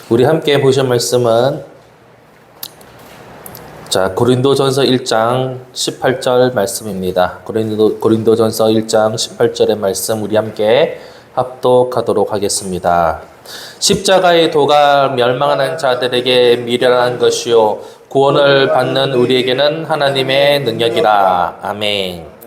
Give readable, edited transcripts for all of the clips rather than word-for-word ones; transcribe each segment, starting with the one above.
우리 함께 보실 말씀은 고린도전서 1장 18절 말씀입니다. 고린도전서 1장 18절의 말씀 우리 함께 합독하도록 하겠습니다. 십자가의 도가 멸망하는 자들에게 미련한 것이요 구원을 받는 우리에게는 하나님의 능력이라. 아멘.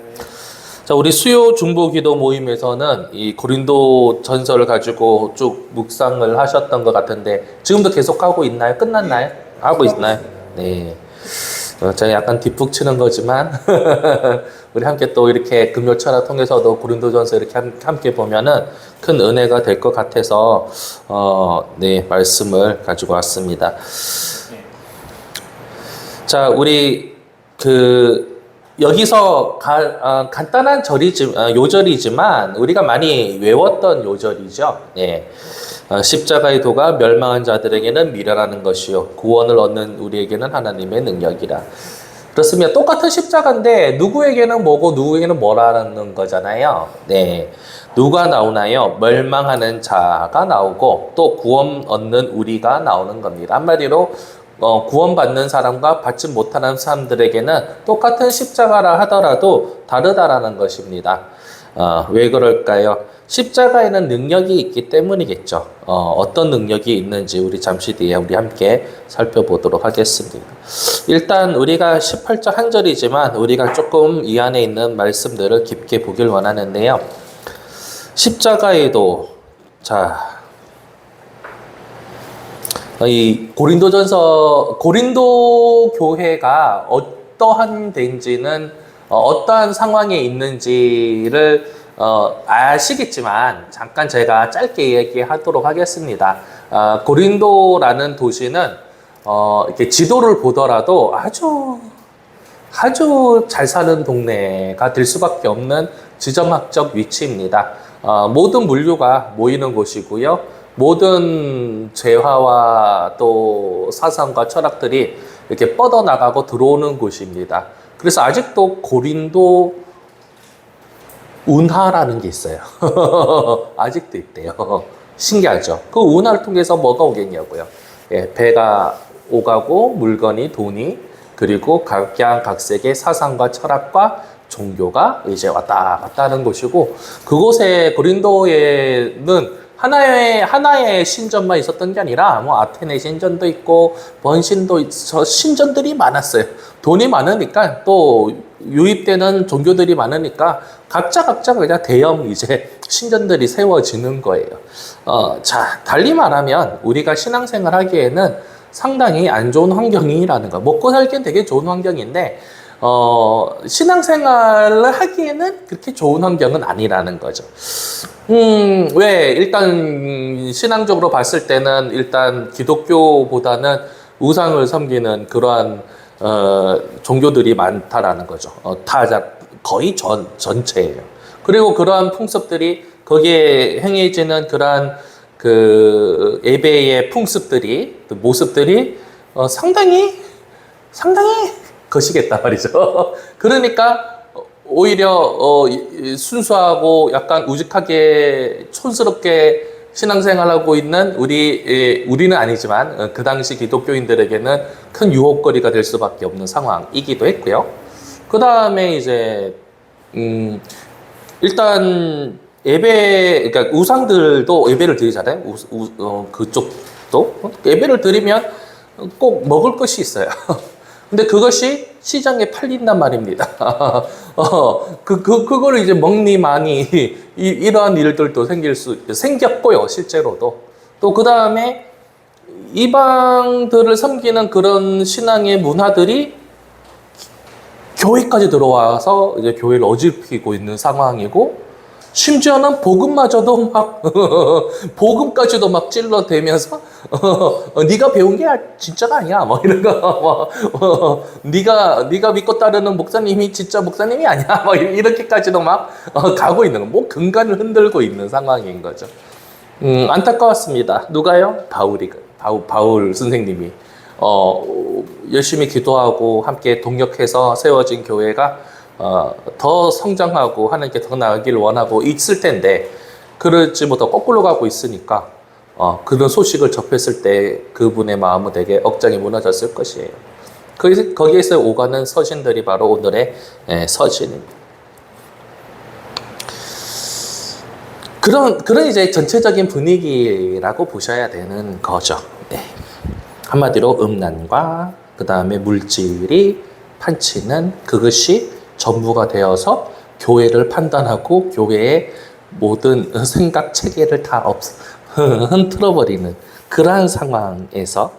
우리 수요 중보 기도 모임에서는 이 고린도 전서를 가지고 쭉 묵상을 하셨던 것 같은데 지금도 계속 하고 있나요? 끝났나요? 하고 있나요? 네. 제가 약간 뒷북 치는 거지만 우리 함께 또 이렇게 금요 철학 통해서도 고린도 전서 이렇게 함께 보면은 큰 은혜가 될 것 같아서 네, 말씀을 가지고 왔습니다. 우리 여기서 간단한 요절이지만 우리가 많이 외웠던 요절이죠. 네. 십자가의 도가 멸망한 자들에게는 미련하는 것이요 구원을 얻는 우리에게는 하나님의 능력이라. 그렇습니다. 똑같은 십자가인데 누구에게는 뭐고 누구에게는 뭐라는 거잖아요. 네. 누가 나오나요? 멸망하는 자가 나오고 또 구원 얻는 우리가 나오는 겁니다. 한마디로 구원받는 사람과 받지 못하는 사람들에게는 똑같은 십자가라 하더라도 다르다라는 것입니다. 왜 그럴까요? 십자가에는 능력이 있기 때문이겠죠. 어떤 능력이 있는지 우리 잠시 뒤에 우리 함께 살펴보도록 하겠습니다. 일단 우리가 18절 한 절이지만 우리가 조금 이 안에 있는 말씀들을 깊게 보길 원하는데요. 십자가에도 이 고린도 교회가 어떠한 데인지는 어떠한 상황에 있는지를 아시겠지만 잠깐 제가 짧게 얘기하도록 하겠습니다. 고린도라는 도시는 이렇게 지도를 보더라도 아주 잘 사는 동네가 될 수밖에 없는 지정학적 위치입니다. 모든 물류가 모이는 곳이고요. 모든 재화와 또 사상과 철학들이 이렇게 뻗어나가고 들어오는 곳입니다. 그래서 아직도 고린도 운하라는 게 있어요. 아직도 있대요. 신기하죠? 그 운하를 통해서 뭐가 오겠냐고요. 예, 배가 오가고 물건이 돈이 그리고 각양각색의 사상과 철학과 종교가 이제 왔다 갔다 하는 곳이고 그곳에 고린도에는 하나의 신전만 있었던 게 아니라 아테네 신전도 있고 신전들이 많았어요. 돈이 많으니까 또 유입되는 종교들이 많으니까 각자 그냥 대형 이제 신전들이 세워지는 거예요. 달리 말하면 우리가 신앙생활 하기에는 상당히 안 좋은 환경이라는 거. 먹고 살기엔 되게 좋은 환경인데 신앙생활을 하기에는 그렇게 좋은 환경은 아니라는 거죠. 왜? 일단 신앙적으로 봤을 때는 일단 기독교보다는 우상을 섬기는 그러한 종교들이 많다라는 거죠. 거의 전체예요. 그리고 그러한 풍습들이 거기에 행해지는 그러한 예배의 풍습들이 모습들이 상당히 거시겠단 말이죠. 그러니까 오히려 순수하고 약간 우직하게 촌스럽게 신앙생활하고 있는 우리는 아니지만 그 당시 기독교인들에게는 큰 유혹거리가 될 수밖에 없는 상황이기도 했고요. 그 다음에 이제 일단 그러니까 우상들도 예배를 드리잖아요. 그쪽도 예배를 드리면 꼭 먹을 것이 있어요. 근데 그것이 시장에 팔린단 말입니다. 그거를 이제 먹니 마니 이러한 일들도 생겼고요, 실제로도. 또 그 다음에 이방들을 섬기는 그런 신앙의 문화들이 교회까지 들어와서 이제 교회를 어지럽히고 있는 상황이고, 심지어는 복음마저도 복음까지도 막 찔러대면서 네가 배운 게 진짜가 아니야 이런 거 네가 믿고 따르는 목사님이 진짜 목사님이 아니야 이렇게까지도 막 가고 있는 거, 근간을 흔들고 있는 상황인 거죠. 안타까웠습니다. 누가요? 바울 선생님이 열심히 기도하고 함께 동역해서 세워진 교회가 더 성장하고 하나님께 더 나아가기를 원하고 있을 텐데 그러지 못하고 거꾸로 가고 있으니까 그런 소식을 접했을 때 그분의 마음은 되게 억장이 무너졌을 것이에요. 거기에서 오가는 서신들이 바로 오늘의 서신입니다. 그런 이제 전체적인 분위기라고 보셔야 되는 거죠. 네. 한마디로 음란과 그 다음에 물질이 판치는 그것이 전부가 되어서 교회를 판단하고 교회의 모든 생각 체계를 다 흔들어버리는 그러한 상황에서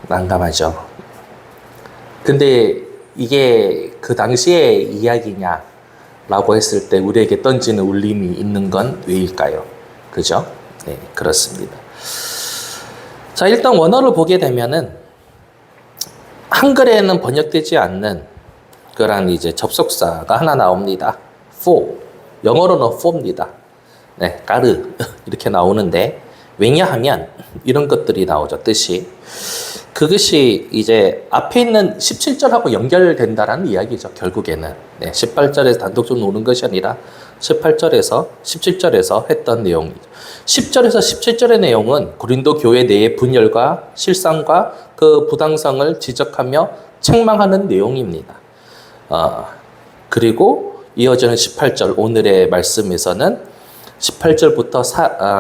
난감하죠. 근데 이게 그 당시의 이야기냐 라고 했을 때 우리에게 던지는 울림이 있는 건 왜일까요? 그죠? 네, 그렇습니다. 자, 일단 원어를 보게 되면은 한글에는 번역되지 않는 그런 이제 접속사가 하나 나옵니다. for. 영어로는 for입니다. 네, 까르. 이렇게 나오는데, 왜냐하면 이런 것들이 나오죠. 뜻이. 그것이 이제 앞에 있는 17절하고 연결된다라는 이야기죠. 결국에는. 네, 18절에서 단독적으로 노는 것이 아니라 18절에서 17절에서 했던 내용이죠. 10절에서 17절의 내용은 고린도 교회 내의 분열과 실상과 그 부당성을 지적하며 책망하는 내용입니다. 그리고 이어지는 18절 오늘의 말씀에서는 18절부터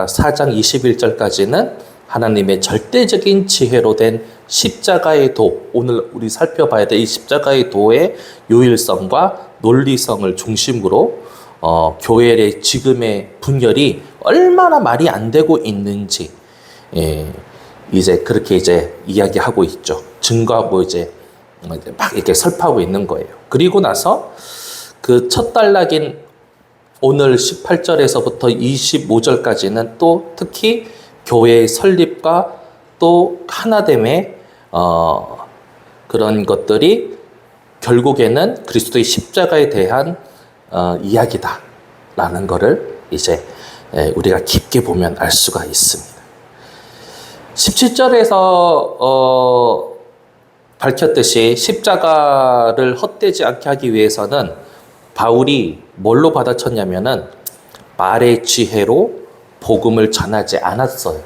4장 21절까지는 하나님의 절대적인 지혜로 된 십자가의 도, 오늘 우리 살펴봐야 될 이 십자가의 도의 요일성과 논리성을 중심으로 교회의 지금의 분열이 얼마나 말이 안 되고 있는지 이제 그렇게 이제 이야기하고 있죠. 증거하고 이제 막 이렇게 설파하고 있는 거예요. 그리고 나서 그 첫 단락인 오늘 18절에서부터 25절까지는 또 특히 교회의 설립과 또 하나됨의 그런 것들이 결국에는 그리스도의 십자가에 대한 이야기다라는 것을 이제 우리가 깊게 보면 알 수가 있습니다. 17절에서 밝혔듯이 십자가를 헛되지 않게 하기 위해서는 바울이 뭘로 받아쳤냐면은 말의 지혜로 복음을 전하지 않았어요.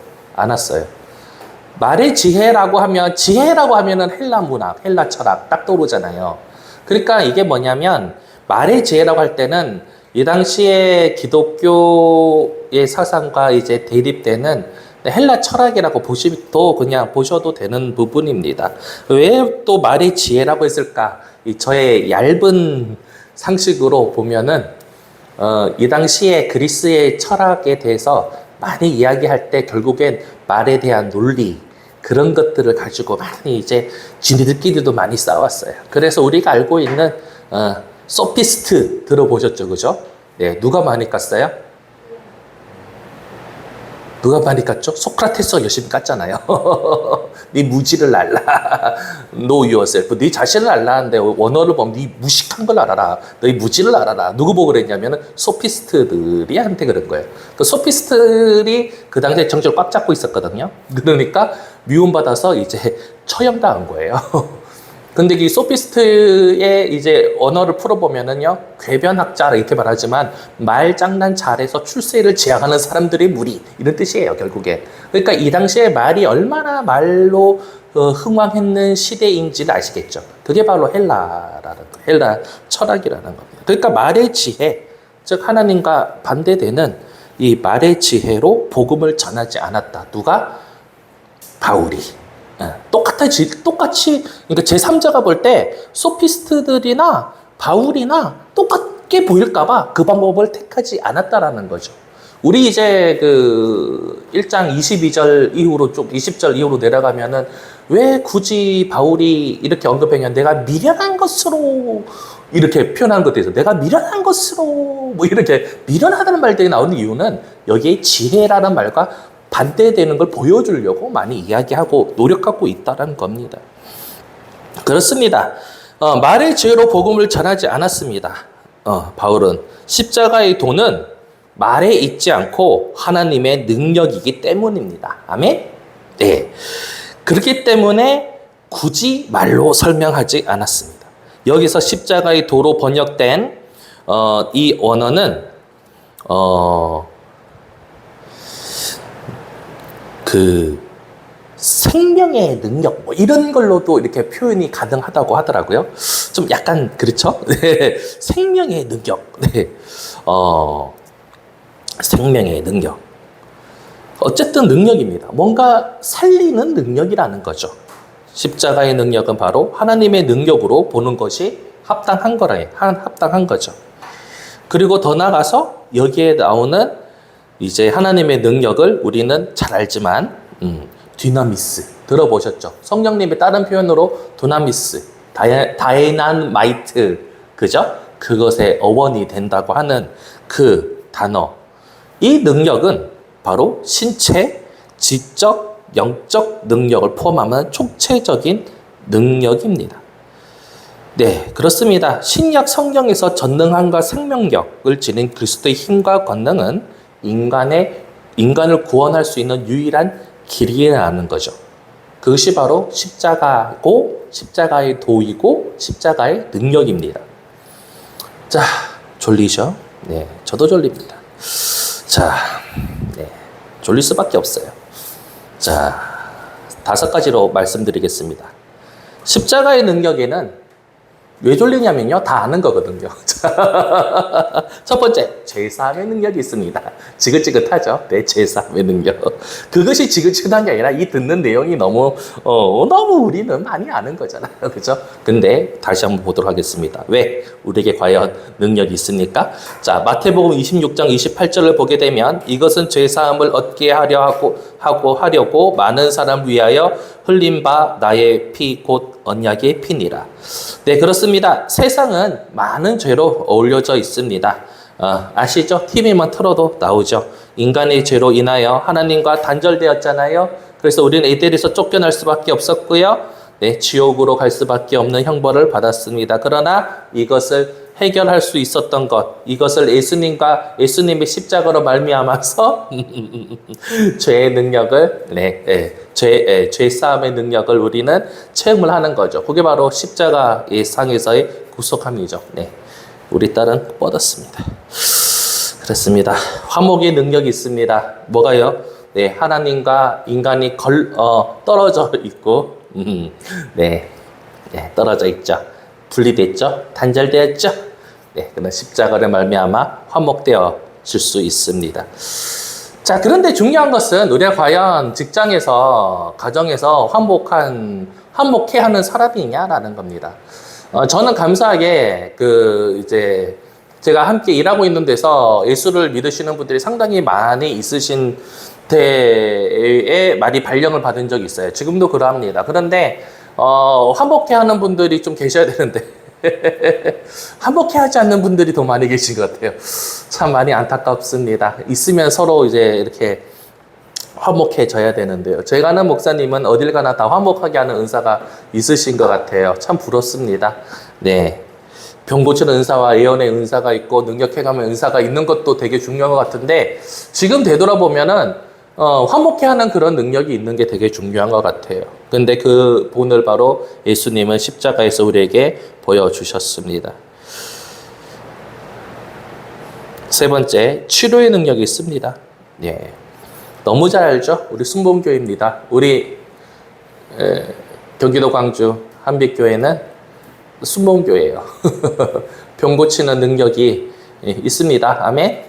말의 지혜라고 하면은 헬라 문학, 헬라 철학 딱 떠오르잖아요. 그러니까 이게 뭐냐면 말의 지혜라고 할 때는 이 당시에 기독교의 사상과 이제 대립되는 헬라 철학이라고 그냥 보셔도 되는 부분입니다. 왜 또 말의 지혜라고 했을까? 저의 얇은 상식으로 보면은 이 당시에 그리스의 철학에 대해서 많이 이야기할 때 결국엔 말에 대한 논리 그런 것들을 가지고 많이 이제 지네들끼리도 많이 싸웠어요. 그래서 우리가 알고 있는 소피스트 들어보셨죠, 그죠? 네, 누가 많이 깠어요? 누가 많이 깠죠? 소크라테스가 열심히 깠잖아요. 네 무지를 알라. Know yourself. 네 자신을 알라 하는데 원어를 보면 네 무식한 걸 알아라. 너희 무지를 알아라. 누구 보고 그랬냐면 소피스트들이 한테 그런 거예요. 그 소피스트들이 그 당시에 정치를 꽉 잡고 있었거든요. 그러니까 미움받아서 이제 처형당한 거예요. 근데 이 소피스트의 이제 언어를 풀어보면은요, 궤변학자 이렇게 말하지만 말장난 잘해서 출세를 지향하는 사람들의 무리 이런 뜻이에요, 결국에. 그러니까 이 당시에 말이 얼마나 말로 흥왕했는 시대인지를 아시겠죠. 그게 바로 헬라 철학이라는 겁니다. 그러니까 말의 지혜, 즉 하나님과 반대되는 이 말의 지혜로 복음을 전하지 않았다. 누가? 바울이. 똑같이, 그러니까 제3자가 볼 때 소피스트들이나 바울이나 똑같게 보일까봐 그 방법을 택하지 않았다라는 거죠. 우리 이제 그 1장 22절 이후로 좀 20절 이후로 내려가면은 왜 굳이 바울이 이렇게 언급했냐? 내가 미련한 것으로 이렇게 표현한 것도 있어요. 내가 미련한 것으로 뭐 이렇게 미련하다는 말들이 나오는 이유는 여기에 지혜라는 말과 반대되는 걸 보여주려고 많이 이야기하고 노력하고 있다는 겁니다. 그렇습니다. 말의 지혜로 복음을 전하지 않았습니다. 바울은 십자가의 도는 말에 있지 않고 하나님의 능력이기 때문입니다. 아멘? 네. 그렇기 때문에 굳이 말로 설명하지 않았습니다. 여기서 십자가의 도로 번역된 이 원어는 그 생명의 능력 뭐 이런 걸로도 이렇게 표현이 가능하다고 하더라고요. 좀 약간 그렇죠? 네. 생명의 능력. 네. 생명의 능력. 어쨌든 능력입니다. 뭔가 살리는 능력이라는 거죠. 십자가의 능력은 바로 하나님의 능력으로 보는 것이 합당한 합당한 거죠. 그리고 더 나아가서 여기에 나오는 이제 하나님의 능력을 우리는 잘 알지만 디나미스 들어보셨죠? 성령님의 다른 표현으로 두나미스, 다이나마이트, 그죠? 그것의 어원이 된다고 하는 그 단어. 이 능력은 바로 신체, 지적, 영적 능력을 포함하는 총체적인 능력입니다. 네, 그렇습니다. 신약 성경에서 전능함과 생명력을 지닌 그리스도의 힘과 권능은 인간을 구원할 수 있는 유일한 길이라는 거죠. 그것이 바로 십자가고, 십자가의 도이고, 십자가의 능력입니다. 자, 졸리죠? 네, 저도 졸립니다. 자, 네, 졸릴 수밖에 없어요. 자, 5가지로 말씀드리겠습니다. 십자가의 능력에는 왜 졸리냐면요, 다 아는 거거든요. 첫 번째, 죄사함의 능력이 있습니다. 지긋지긋하죠? 네, 죄사함의 능력. 그것이 지긋지긋한 게 아니라 이 듣는 내용이 너무 우리는 많이 아는 거잖아요. 그죠? 근데 다시 한번 보도록 하겠습니다. 왜? 우리에게 과연 능력이 있습니까? 자, 마태복음 26장 28절을 보게 되면 이것은 죄사함을 얻게 하려고 많은 사람을 위하여 흘린 바 나의 피 곧 언약의 피니라. 네, 그렇습니다. 세상은 많은 죄로 어울려져 있습니다. 아시죠? TV만 틀어도 나오죠. 인간의 죄로 인하여 하나님과 단절되었잖아요. 그래서 우리는 에덴에서 쫓겨날 수밖에 없었고요. 네, 지옥으로 갈 수밖에 없는 형벌을 받았습니다. 그러나 이것을 해결할 수 있었던 것, 이것을 예수님의 십자가로 말미암아서 죄의 능력을, 죄 싸움의 능력을 우리는 체험을 하는 거죠. 그게 바로 십자가의 상에서의 구속함이죠. 네, 우리 딸은 뻗었습니다. 그렇습니다. 화목의 능력이 있습니다. 뭐가요? 네, 하나님과 인간이 떨어져 있고, 떨어져 있죠. 분리됐죠. 단절되었죠. 네, 그런 십자가를 말미암아 화목되어질 수 있습니다. 자, 그런데 중요한 것은 우리가 과연 직장에서, 가정에서 화목해 하는 사람이냐라는 겁니다. 저는 감사하게 제가 함께 일하고 있는 데서 예수를 믿으시는 분들이 상당히 많이 있으신 때에 많이 발령을 받은 적이 있어요. 지금도 그러합니다. 그런데 화목해 하는 분들이 좀 계셔야 되는데 화목해 하지 않는 분들이 더 많이 계신 것 같아요. 참 많이 안타깝습니다. 있으면 서로 이제 이렇게 화목해져야 되는데요. 제가 아는 목사님은 어딜 가나 다 화목하게 하는 은사가 있으신 것 같아요. 참 부럽습니다. 네. 병 고치는 은사와 예언의 은사가 있고 능력해가면 은사가 있는 것도 되게 중요한 것 같은데 지금 되돌아보면은 화목해 하는 그런 능력이 있는 게 되게 중요한 것 같아요. 근데 그 본을 바로 예수님은 십자가에서 우리에게 보여주셨습니다. 세 번째, 치료의 능력이 있습니다. 예. 너무 잘 알죠? 우리 순복음교회입니다. 우리 경기도 광주 한빛교회는 순복음교회예요. 병 고치는 능력이 있습니다. 아멘.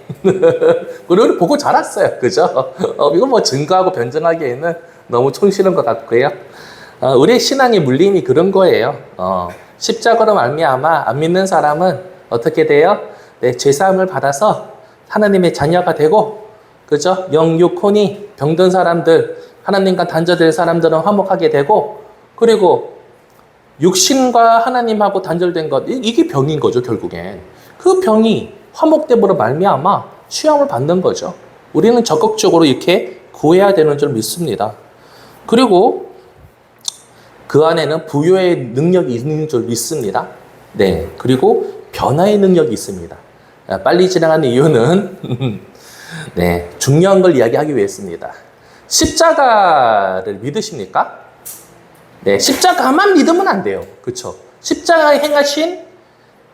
우리 보고 자랐어요. 그죠? 이거 뭐 증거하고 변증하기에는 너무 촌스러운 것 같고요. 우리의 신앙의 물림이 그런 거예요. 십자가로 말미암아 안 믿는 사람은 어떻게 돼요? 네, 죄사함을 받아서 하나님의 자녀가 되고, 그죠? 영육혼이 병든 사람들, 하나님과 단절된 사람들은 화목하게 되고, 그리고 육신과 하나님하고 단절된 것, 이게 병인 거죠, 결국엔. 그 병이 화목됨으로 말미암아 취함을 받는 거죠. 우리는 적극적으로 이렇게 구해야 되는 줄 믿습니다. 그리고 그 안에는 부요의 능력이 있는 줄 믿습니다. 네. 그리고 변화의 능력이 있습니다. 빨리 진행하는 이유는 네, 중요한 걸 이야기하기 위해서입니다. 십자가를 믿으십니까? 네, 십자가만 믿으면 안 돼요. 그렇죠? 십자가에 행하신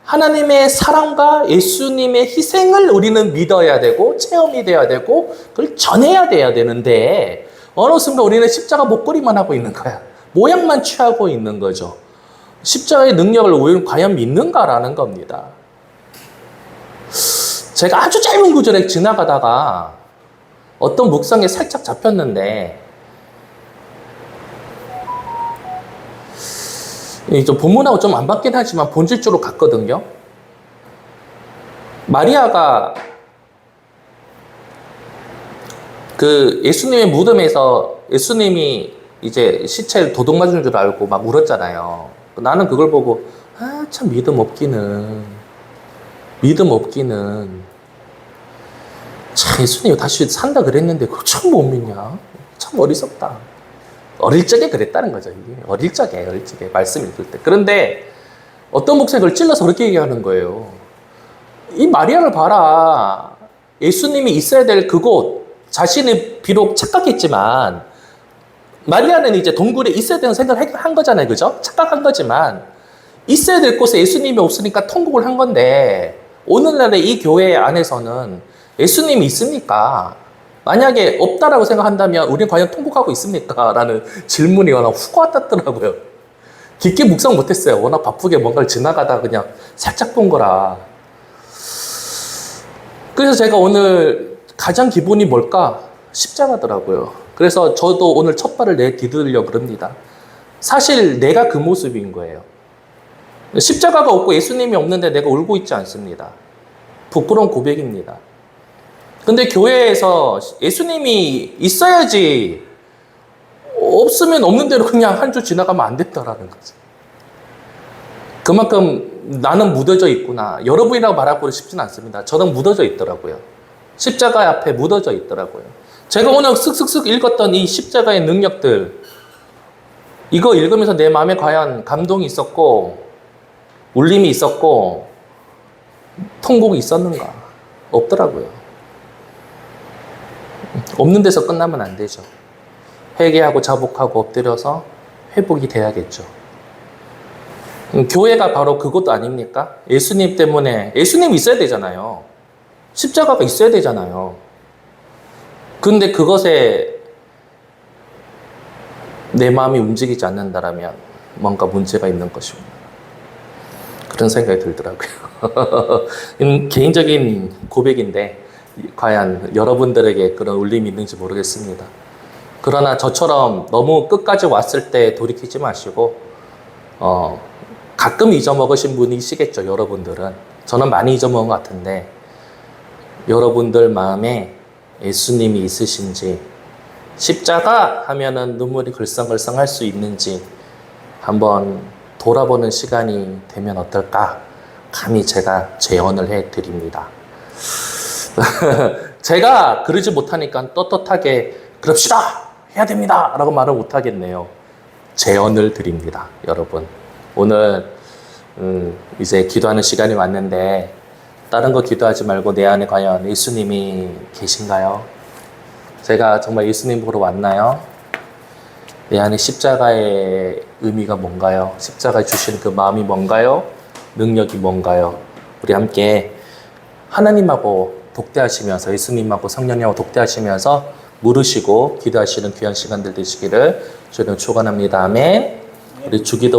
하나님의 사랑과 예수님의 희생을 우리는 믿어야 되고 체험이 돼야 되고 그걸 전해야 돼야 되는데 어느 순간 우리는 십자가 목걸이만 하고 있는 거야. 모양만 취하고 있는 거죠. 십자가의 능력을 우리는 과연 믿는가라는 겁니다. 제가 아주 짧은 구절에 지나가다가 어떤 묵상에 살짝 잡혔는데, 좀 본문하고 좀 안 맞긴 하지만 본질적으로 같거든요. 마리아가 그 예수님의 무덤에서 예수님이 이제 시체를 도둑 맞은 줄 알고 막 울었잖아요. 나는 그걸 보고 참 믿음 없기는 참 예수님이 다시 산다 그랬는데 그걸 참 못 믿냐? 참 어리석다. 어릴 적에 그랬다는 거죠. 이게 어릴 적에 말씀 읽을 때. 그런데 어떤 목사가 그걸 찔러서 그렇게 얘기하는 거예요. 이 마리아를 봐라. 예수님이 있어야 될 그곳, 자신이 비록 착각했지만 마리아는 이제 동굴에 있어야 되는 생각을 한 거잖아요. 그죠? 착각한 거지만 있어야 될 곳에 예수님이 없으니까 통곡을 한 건데, 오늘날의 이 교회 안에서는 예수님이 있습니까? 만약에 없다라고 생각한다면 우리는 과연 통곡하고 있습니까? 라는 질문이 워낙 훅 와닿더라고요. 깊게 묵상 못했어요. 워낙 바쁘게 뭔가를 지나가다 그냥 살짝 본 거라. 그래서 제가 오늘 가장 기본이 뭘까? 십자가더라고요. 그래서 저도 오늘 첫 발을 내디디려고 그럽니다. 사실 내가 그 모습인 거예요. 십자가가 없고 예수님이 없는데 내가 울고 있지 않습니다. 부끄러운 고백입니다. 근데 교회에서 예수님이 있어야지, 없으면 없는 대로 그냥 한 주 지나가면 안 됐다라는 거죠. 그만큼 나는 묻어져 있구나. 여러분이라고 말하고 싶지는 않습니다. 저는 묻어져 있더라고요. 십자가 앞에 묻어져 있더라고요. 제가 오늘 쓱쓱쓱 읽었던 이 십자가의 능력들, 이거 읽으면서 내 마음에 과연 감동이 있었고 울림이 있었고 통곡이 있었는가? 없더라고요. 없는 데서 끝나면 안 되죠. 회개하고 자복하고 엎드려서 회복이 돼야겠죠. 교회가 바로 그것도 아닙니까? 예수님 때문에, 예수님이 있어야 되잖아요. 십자가가 있어야 되잖아요. 근데 그것에 내 마음이 움직이지 않는다라면 뭔가 문제가 있는 것입니다. 그런 생각이 들더라고요. 개인적인 고백인데 과연 여러분들에게 그런 울림이 있는지 모르겠습니다. 그러나 저처럼 너무 끝까지 왔을 때 돌이키지 마시고 가끔 잊어먹으신 분이시겠죠. 여러분들은. 저는 많이 잊어먹은 것 같은데 여러분들 마음에 예수님이 있으신지, 십자가 하면은 눈물이 글썽글썽 할 수 있는지 한번 돌아보는 시간이 되면 어떨까? 감히 제가 제언을 해드립니다. 제가 그러지 못하니까 떳떳하게 그럽시다! 해야 됩니다! 라고 말을 못하겠네요. 제언을 드립니다. 여러분. 오늘 이제 기도하는 시간이 왔는데 다른 거 기도하지 말고 내 안에 과연 예수님이 계신가요? 제가 정말 예수님 보러 왔나요? 내 안에 십자가의 의미가 뭔가요? 십자가 주신 그 마음이 뭔가요? 능력이 뭔가요? 우리 함께 하나님하고 독대하시면서, 예수님하고 성령님하고 독대하시면서 물으시고 기도하시는 귀한 시간들 되시기를 저는 축원합니다. 아멘. 우리 주기도